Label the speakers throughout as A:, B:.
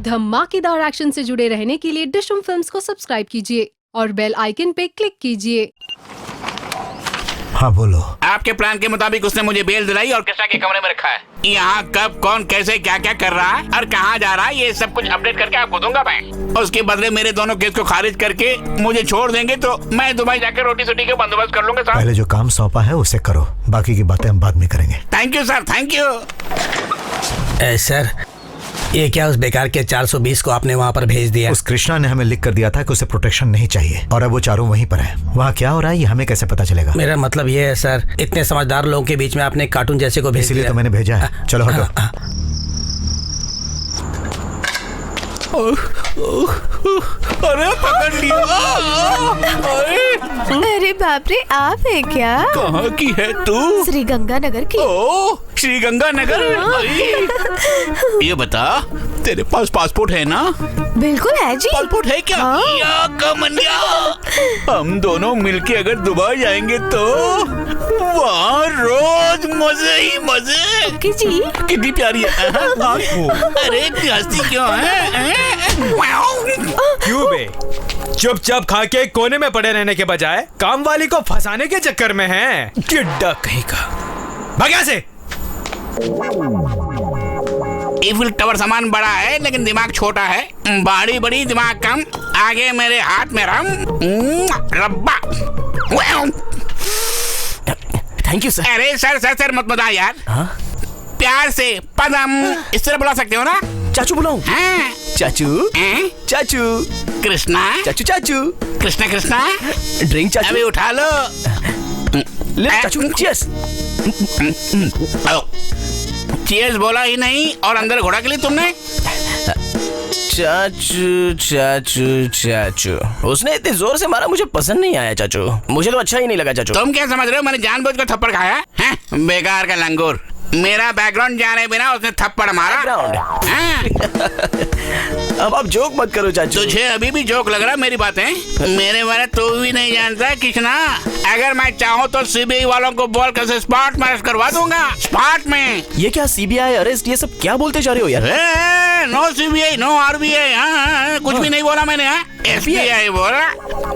A: धमाकेदार एक्शन से जुड़े रहने के लिए डिशम फिल्म्स को सब्सक्राइब कीजिए और बेल आइकन पे क्लिक कीजिए।
B: हाँ बोलो।
C: आपके प्लान के मुताबिक उसने मुझे बेल दिलाई और कृष्णा के कमरे में रखा है। यहाँ कब कौन कैसे क्या क्या कर रहा है और कहाँ जा रहा है ये सब कुछ अपडेट करके आपको दूंगा मैं। उसके बदले मेरे दोनों केस को खारिज करके मुझे छोड़ देंगे तो मैं दुबई जाकर रोटी सोटी का बंदोबस्त कर लूंगा साहब।
B: पहले जो काम सौंपा है उसे करो, बाकी की बातें हम बाद में करेंगे।
C: Thank you sir, thank you.
D: Sir ये क्या उस बेकार के 420 को आपने वहाँ पर भेज दिया?
B: उस कृष्णा ने हमें लिख कर दिया था कि उसे प्रोटेक्शन नहीं चाहिए और अब वो चारों वहीं पर है। वहाँ क्या हो रहा है ये हमें कैसे पता चलेगा?
D: मेरा मतलब ये है सर, इतने समझदार लोगों के बीच में आपने कार्टून जैसे को भेज दिया।
B: इसीलिए तो मैंने भेजा है। चलो हटो।
C: अरे पकड़ लिया।
E: अरे बाप रे, आप है क्या?
C: कहाँ की है तू?
E: श्री गंगानगर की।
C: ओ श्री गंगानगर। ये बता तेरे पास पासपोर्ट है ना?
E: बिल्कुल है जी।
C: पासपोर्ट है क्या? या कमनिया, हम दोनों मिलके अगर दुबई जाएंगे तो वहाँ रोज मजे ही मजे।
E: जी
C: कितनी प्यारी है। अरे हंसती क्यों है?
F: क्यों बे? चुपचाप खा के कोने में पड़े रहने के बजाय काम वाली को फंसाने के चक्कर में है। चिड्डा कहीं का। भाग यहाँ से।
C: ईफिल टावर सामान बड़ा है लेकिन दिमाग छोटा है। बड़ी बड़ी दिमाग कम। आगे मेरे हाथ में रम रब्बा।
D: Thank you sir.
C: अरे सर सर सर मत बता यार।
D: हाँ?
C: प्यार से पदम इस तरह बुला सकते हो ना?
D: चाचू बुलाऊं?
C: हाँ?
D: चाचू चाचू
C: कृष्णा
D: चाचू चाचू
C: कृष्णा कृष्णा
D: ड्रिंक चाचू।
C: अभी उठा लो।
D: ले चाचू। चीयर्स।
C: चीयर्स बोला ही नहीं और अंदर घोड़ा के लिए तुमने।
D: चाचू चाचू चाचू उसने इतने जोर से मारा, मुझे पसंद नहीं आया चाचू। मुझे तो अच्छा ही नहीं लगा चाचू।
C: तुम क्या समझ रहे हो मैंने जानबूझ कर थप्पड़ खाया है? बेकार का लंगूर। मेरा बैकग्राउंड जाने बिना उसने थप्पड़ मारा।
D: अब आप जोक मत करो चाचू।
C: तुझे अभी भी जोक लग रहा मेरी बातें? मेरे बारे तू भी नहीं जानता कृष्णा। अगर मैं चाहूँ तो सीबीआई वालों को बोल कर स्पॉट में अरेस्ट करवा दूंगा। स्पॉट में।
D: ये क्या सीबीआई अरेस्ट, ये सब क्या बोलते जा रहे हो यार?
C: No CBI no RBI. कुछ भी नहीं बोला मैंने। एसबीआई बोला।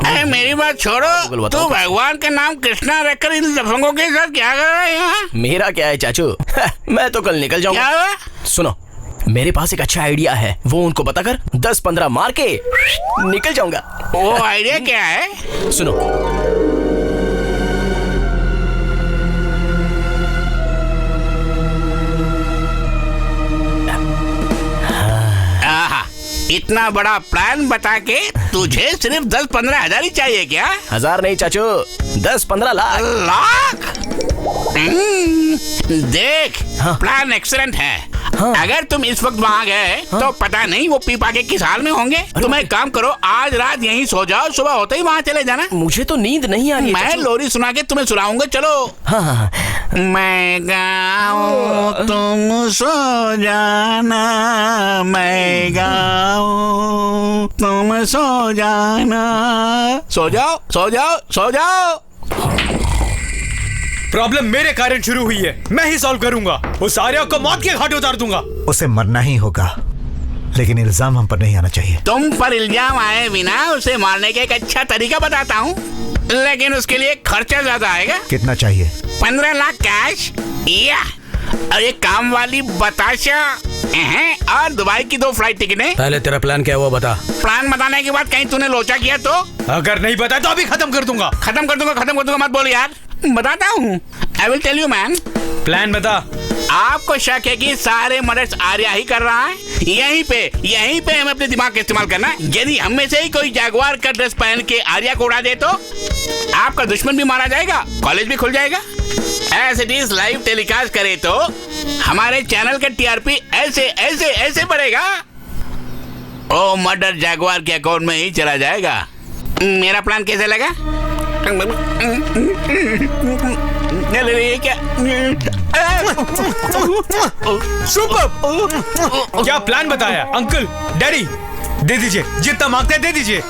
C: अरे मेरी बात छोड़ो, तू भगवान के नाम कृष्णा रखकर इन लफंगों के साथ क्या कर रहा है यहाँ?
D: मेरा क्या है चाचू, मैं तो कल निकल जाऊंगा।
C: क्या हुआ?
D: सुनो, मेरे पास एक अच्छा आइडिया है, वो उनको बताकर 10-15 मार के निकल जाऊंगा।
C: वो आइडिया क्या है?
D: सुनो,
C: इतना बड़ा प्लान बता के तुझे सिर्फ 10-15 हजार ही चाहिए क्या?
D: हजार नहीं चाचू, 10-15 लाख।
C: लाख? देख
D: हाँ।
C: प्लान एक्सीलेंट है।
D: हाँ।
C: अगर तुम इस वक्त वहाँ गए तो पता नहीं वो पी पा के किस हाल में होंगे। तुम एक काम करो, आज रात यहीं सो जाओ, सुबह होते ही वहाँ चले जाना।
D: मुझे तो नींद नहीं आ रही है
C: मैं
D: चाचू।
C: लोरी सुना के तुम्हें सुनाऊंगा। चलो।
D: हाँ।
C: मैं गाऊं तुम सो जाना, मैं गाऊं तुम सो जाना। सो जाओ सो जाओ सो जाओ।
F: प्रॉब्लम मेरे कारण शुरू हुई है, मैं ही सॉल्व करूंगा। उस आर्या को मौत के घाट उतार दूंगा।
B: उसे मरना ही होगा, लेकिन इल्जाम हम पर नहीं आना चाहिए।
C: तुम पर इल्जाम आए बिना उसे मारने का एक अच्छा तरीका बताता हूँ, लेकिन उसके लिए खर्चा ज्यादा आएगा।
B: कितना चाहिए?
C: 15 लाख कैश या और एक काम वाली बताशा और दुबई की 2 फ्लाइट टिकटें।
D: पहले तेरा प्लान क्या है वो बता।
C: प्लान बताने के बाद कहीं तूने लोचा किया तो?
F: अगर नहीं बताया तो अभी खत्म कर दूंगा।
C: खत्म कर दूंगा मत बोल यार। बताता हूँ, I will tell you man.
F: Plan बता।
C: आपको शक है कि सारे मर्डर्स आर्या ही कर रहा है? यहीं पे हमें अपने दिमाग का इस्तेमाल करना। यदि हम में से ही कोई जैगुआर का ड्रेस पहन के आर्या को उड़ा दे तो आपका दुश्मन भी मारा जाएगा, कॉलेज भी खुल जाएगा। As it is live telecast करे तो हमारे चैनल का टीआरपी ऐसे बढ़ेगा। ओ मर्डर जैगुआर के अकाउंट में ही चला जाएगा। मेरा प्लान कैसे लगा? क्या
F: सुपर। क्या प्लान बताया अंकल? डैडी दे दीजिए, जितना मांगते हैं दे दीजिए।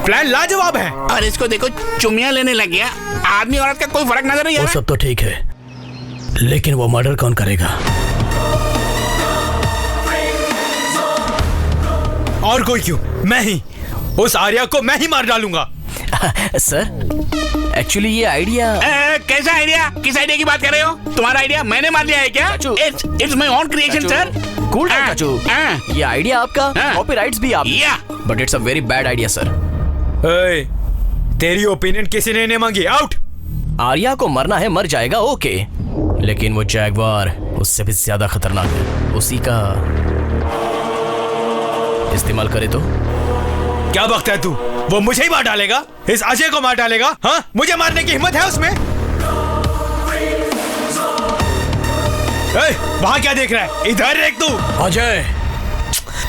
F: प्लान लाजवाब है।
C: और इसको देखो, चुम्मियां लेने लग गया। आदमी औरत का कोई फर्क नजर नहीं आ रहा।
D: वो सब तो ठीक है, लेकिन वो मर्डर कौन करेगा?
F: और कोई क्यों? मैं ही, उस आर्या को मैं ही मार डालूंगा।
D: सर एक्चुअली ये आइडिया
C: कैसा आइडिया? किस आइडिया की बात कर रहे हो? तुम्हारा आइडिया मैंने मार लिया है क्या? It's my own creation sir.
D: Cool down चाचू, ये आइडिया आपका, कॉपीराइट्स भी आप, but it's a very bad idea sir.
F: तेरी ओपिनियन किसी ने नहीं मांगी, आउट।
D: आर्या को मरना है, मर जाएगा, ओके, लेकिन वो जैगवार उससे भी ज्यादा खतरनाक है। उसी का इस्तेमाल करे तो?
F: क्या बकता है तू? वो मुझे ही मार डालेगा? इस अजय को मार डालेगा? हाँ, मुझे मारने की हिम्मत है उसमें? वहां क्या देख रहा है? इधर देख तू।
D: अजय,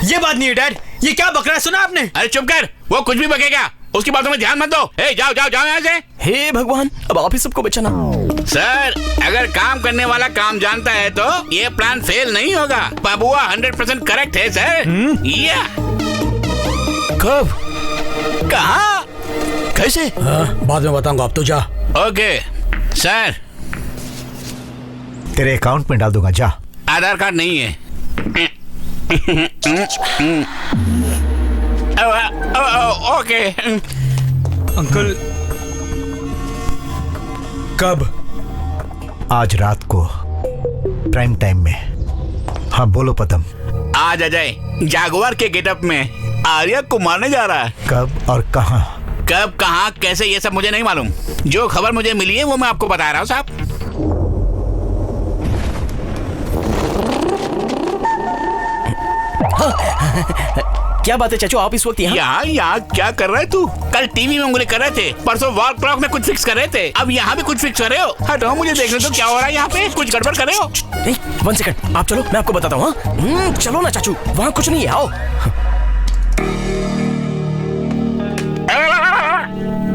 F: ये बात नहीं है डैड, ये क्या बक रहा है? सुना आपने?
C: अरे चुप कर, वो कुछ भी बकेगा, उसकी बातों में ध्यान मत दो। जाओ जाओ जाओ यहाँ से।
D: हे भगवान, अब आप ही सबको बचाना।
C: सर, अगर काम करने वाला काम जानता है तो ये प्लान फेल नहीं होगा। बबुआ 100% करेक्ट है सर। या
D: कब,
C: कहाँ,
D: कैसे?
G: बाद में बताऊंगा, अब तो जा।
C: Okay sir.
B: तेरे अकाउंट में डाल दूंगा, जा।
C: आधार कार्ड नहीं है। ओके
F: अंकल, कब?
B: आज रात को प्राइम टाइम में। हाँ बोलो पदम।
C: आज अजय जागवार के गेटअप में आर्या को मारने जा रहा है।
B: कब और कहाँ?
C: कब, कहाँ, कैसे, ये सब मुझे नहीं मालूम। जो खबर मुझे मिली है वो मैं आपको बता रहा हूँ साहब।
D: क्या बात है चाचू, आप इस वक्त यहाँ?
C: यहाँ क्या कर रहे तू? कल टीवी में उंगली कर रहे थे, परसों वॉल क्लॉक में कुछ फिक्स कर रहे थे, अब यहाँ भी कुछ फिक्स कर रहे हो? हटो, मुझे देखने तो क्या हो रहा है यहाँ पे। कुछ गड़बड़ कर रहे हो?
D: नहीं, 1 सेकंड, आप चलो, मैं आपको बताता हूँ। चलो ना चाचू, वहाँ कुछ नहीं है, आओ।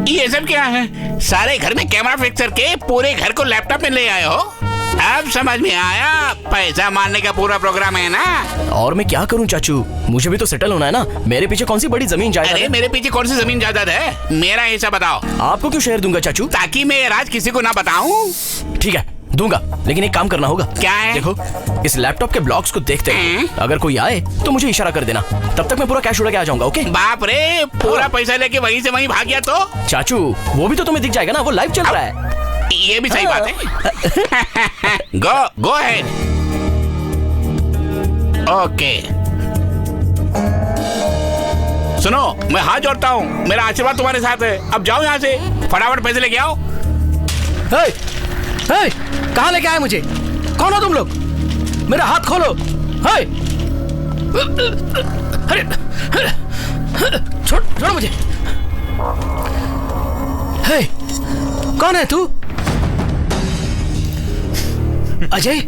C: ये सब क्या है? सारे घर में कैमरा फिक्स करके पूरे घर को लैपटॉप में ले आए हो? अब समझ में आया, पैसा मारने का पूरा प्रोग्राम है ना?
D: और मैं क्या करूं चाचू, मुझे भी तो सेटल होना है ना। मेरे पीछे कौन सी बड़ी जमीन जायदाद
C: अरे
D: है?
C: मेरे पीछे कौन सी जमीन जायदाद है? मेरा हिस्सा बताओ।
D: आपको क्यों शेयर दूंगा चाचू?
C: ताकि मैं ये राज किसी को ना बताऊं।
D: ठीक है, दूंगा, लेकिन एक काम करना होगा।
C: क्या है?
D: देखो, इस लैपटॉप के ब्लॉक्स को देखते हैं, अगर कोई आए तो मुझे इशारा कर देना, तब तक मैं पूरा कैश उड़ा के आ जाऊंगा, ओके?
C: बाप रे, पूरा पैसा लेके वहीं से वहीं भाग गया तो?
D: चाचू, वो भी तो तुम्हें दिख जाएगा ना, वो लाइव चल रहा है।
C: ये भी सही बात है। Go ahead. ओके, सुनो, मैं हाथ जोड़ता हूँ, मेरा आशीर्वाद तुम्हारे साथ है। अब जाओ यहाँ से, फटाफट पैसे लेके आओ।
G: कहाँ लेके आए मुझे? कौन हो तुम लोग? मेरा हाथ खोलो। अरे छोड़ो मुझे। कौन है तू? अजय,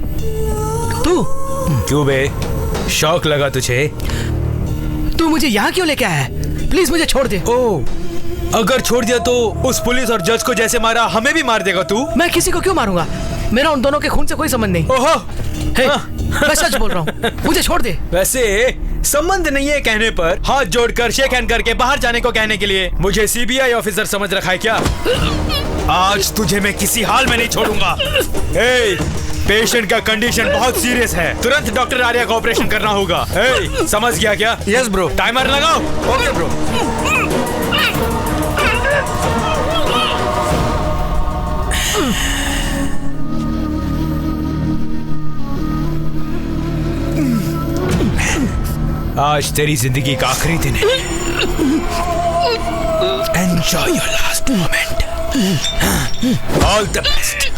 G: तू?
F: क्यों बे, शौक लगा तुझे?
G: तू मुझे यहाँ क्यों लेके आया है? प्लीज मुझे छोड़ दे।
F: ओ, अगर छोड़ दिया तो उस पुलिस और जज को जैसे मारा हमें भी मार देगा तू?
G: मैं किसी को क्यों मारूंगा? मेरा उन दोनों के खून से कोई संबंध नहीं।
F: ओहो,
G: मैं सच बोल रहा हूँ, मुझे छोड़ दे।
F: वैसे संबंध नहीं है कहने पर हाथ जोड़कर शेक हैंड करके बाहर जाने को कहने के लिए मुझे सीबीआई ऑफिसर समझ रखा है क्या? आज तुझे मैं किसी हाल में नहीं छोड़ूंगा। पेशेंट का कंडीशन बहुत सीरियस है, तुरंत डॉक्टर आर्या का ऑपरेशन करना होगा। समझ गया क्या?
G: Yes bro.
F: टाइमर लगाओ।
G: Okay bro.
F: आज तेरी जिंदगी का आखिरी दिन है। Enjoy your last moment. All the best.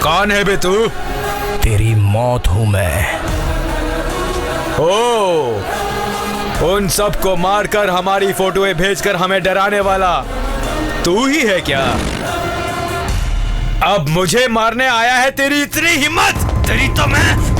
F: कौन है बे तू?
D: तेरी मौत हूं मैं।
F: ओ, उन सबको मारकर हमारी फोटोएं भेजकर हमें डराने वाला तू ही है क्या? अब मुझे मारने आया है? तेरी इतनी हिम्मत? तेरी तो मैं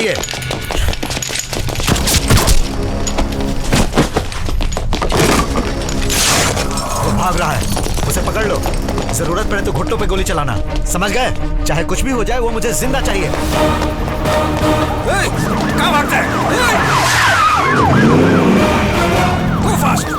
B: चाहिए। वो भाग रहा है, उसे पकड़ लो। जरूरत पड़े तो घुट्टों पे गोली चलाना, समझ गए? चाहे कुछ भी हो जाए, वो मुझे जिंदा चाहिए।
F: कहाँ भागता है? Go fast!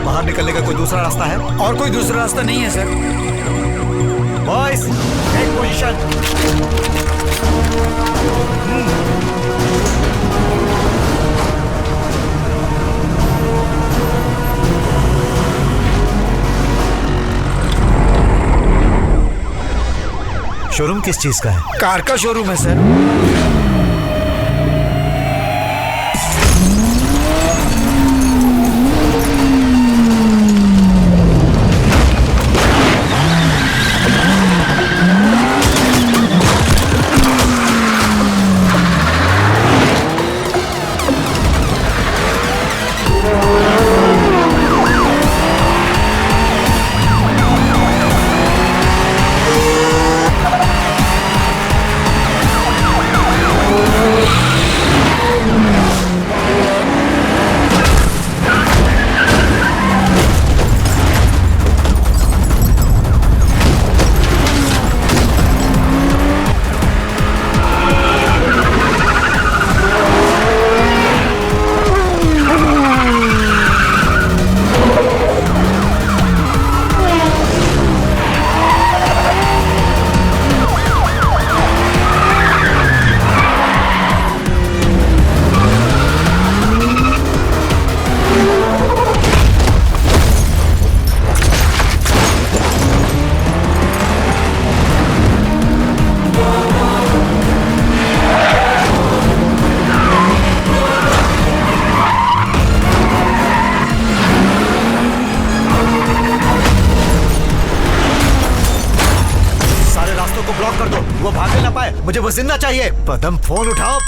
B: बाहर निकलने का कोई दूसरा रास्ता है?
F: और कोई दूसरा रास्ता नहीं है sir.
B: Boys, take position. Showroom किस चीज का है?
F: कार का शोरूम है सर।
B: वो भागने ना पाए, मुझे वो जिंदा चाहिए। पदम, फोन उठाओ।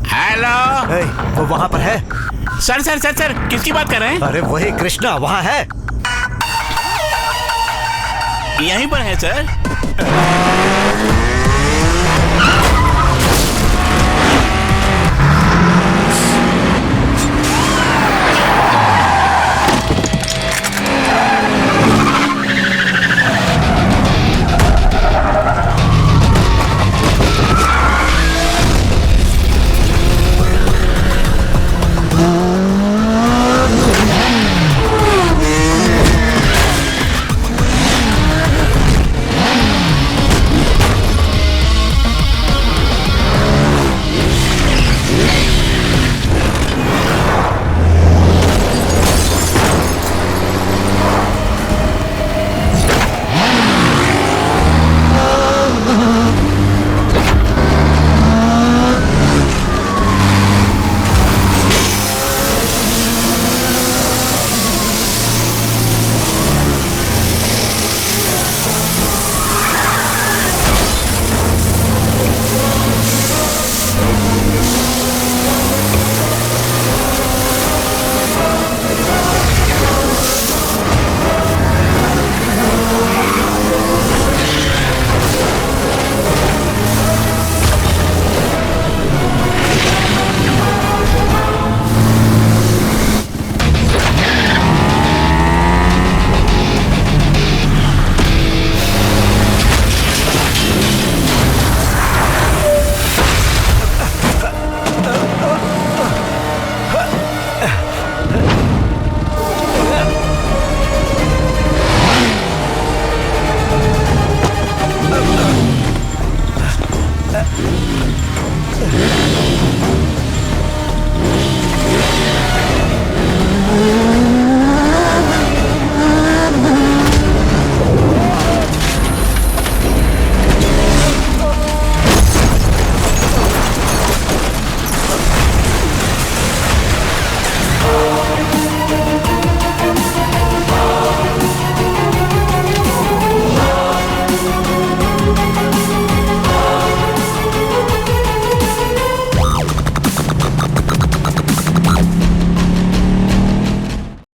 C: हेलो।
B: ए, वो वहाँ पर है।
C: सर सर सर सर किसकी बात कर रहे हैं?
B: अरे वही कृष्णा वहाँ है।
C: यहीं पर है सर।